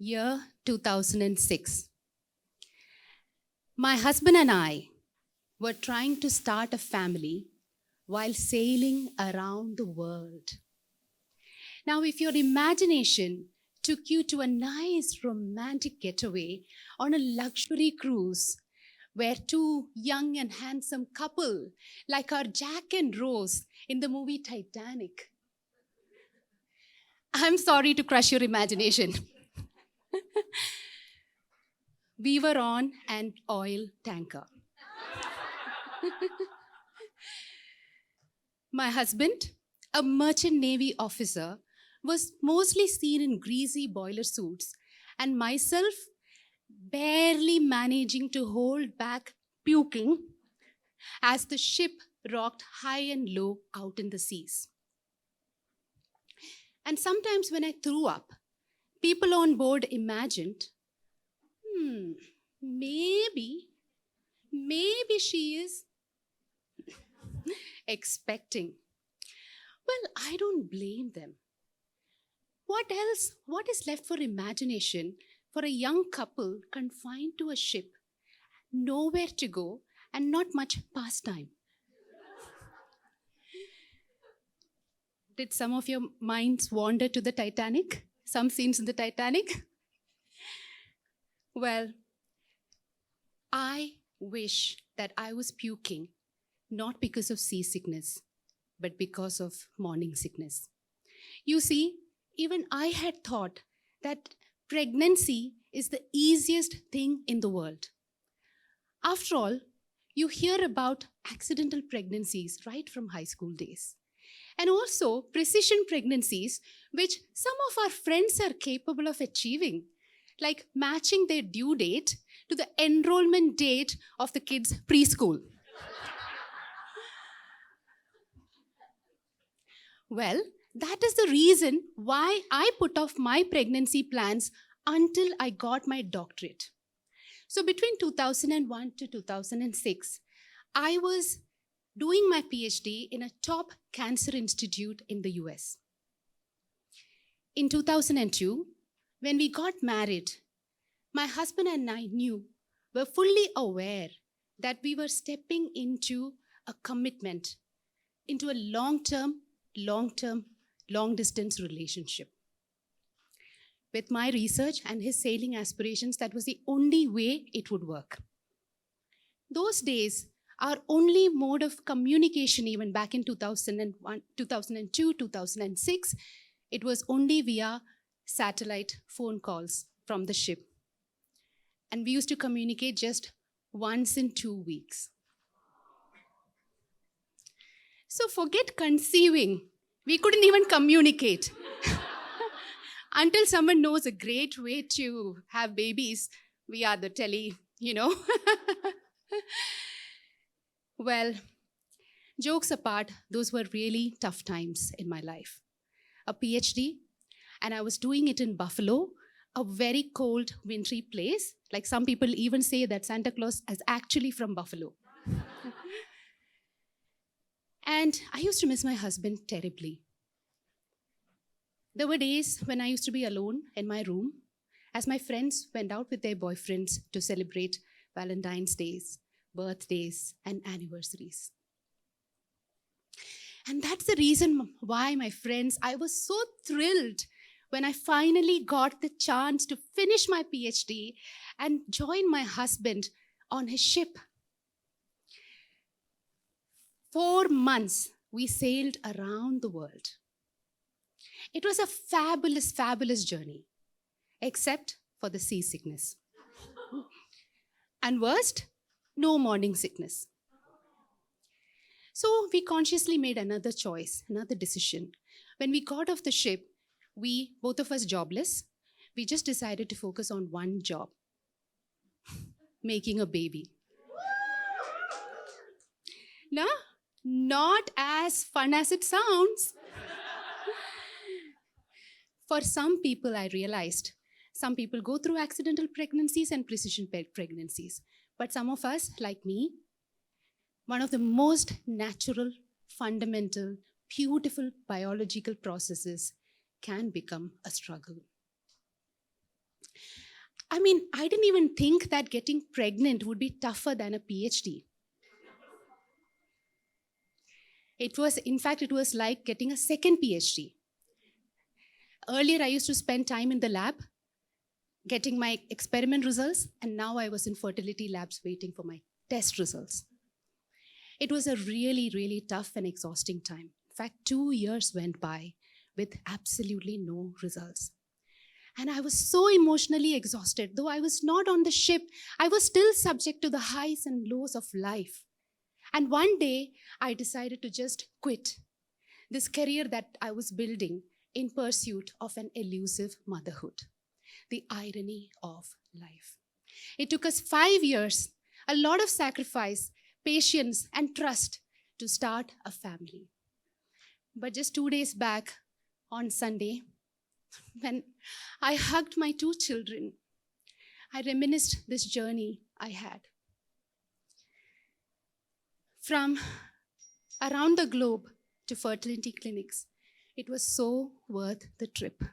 Year 2006. My husband and I were trying to start a family while sailing around the world. Now, if your imagination took you to a nice romantic getaway on a luxury cruise where two young and handsome couple, like our Jack and Rose in the movie Titanic, I'm sorry to crush your imagination. We were on an oil tanker. My husband, a merchant navy officer, was mostly seen in greasy boiler suits, and myself barely managing to hold back puking as the ship rocked high and low out in the seas. And sometimes when I threw up, people on board imagined, hmm, maybe, maybe she is expecting. Well, I don't blame them. What else? What is left for imagination for a young couple confined to a ship, nowhere to go, and not much pastime? Did some of your minds wander to the Titanic? Some scenes in the Titanic? Well, I wish that I was puking not because of seasickness, but because of morning sickness. You see, even I had thought that pregnancy is the easiest thing in the world. After all, you hear about accidental pregnancies right from high school days. And also precision pregnancies, which some of our friends are capable of achieving, like matching their due date to the enrollment date of the kids' preschool. Well, that is the reason why I put off my pregnancy plans until I got my doctorate. So between 2001 to 2006, I was doing my PhD in a top cancer institute in the US. In 2002, when we got married, my husband and I were fully aware that we were stepping into a commitment, into a long-term, long-distance relationship. With my research and his sailing aspirations, that was the only way it would work. Those days, our only mode of communication, even back in 2001, 2002, 2006, it was only via satellite phone calls from the ship. And we used to communicate just once in 2 weeks. So forget conceiving. We couldn't even communicate. Until someone knows a great way to have babies, we are the tele. Well, jokes apart, those were really tough times in my life. A PhD, and I was doing it in Buffalo, a very cold, wintry place. Like some people even say that Santa Claus is actually from Buffalo. And I used to miss my husband terribly. There were days when I used to be alone in my room as my friends went out with their boyfriends to celebrate Valentine's Days, birthdays, and anniversaries. And that's the reason why, my friends, I was so thrilled when I finally got the chance to finish my PhD and join my husband on his ship. 4 months we sailed around the world. It was a fabulous, fabulous journey, except for the seasickness. And worst, no morning sickness. So we consciously made another choice, another decision. When we got off the ship, both of us jobless, we just decided to focus on one job, making a baby. No, not as fun as it sounds. For some people, I realized, some people go through accidental pregnancies and precision pregnancies. But some of us, like me, one of the most natural, fundamental, beautiful biological processes can become a struggle. I mean, I didn't even think that getting pregnant would be tougher than a PhD. In fact, it was like getting a second PhD. Earlier, I used to spend time in the lab getting my experiment results, and now I was in fertility labs waiting for my test results. It was a really, really tough and exhausting time. In fact, 2 years went by with absolutely no results. And I was so emotionally exhausted. Though I was not on the ship, I was still subject to the highs and lows of life. And one day, I decided to just quit this career that I was building in pursuit of an elusive motherhood. The irony of life. It took us 5 years, a lot of sacrifice, patience, and trust to start a family. But just 2 days back, on Sunday, when I hugged my 2 children, I reminisced this journey I had. From around the globe to fertility clinics, it was so worth the trip.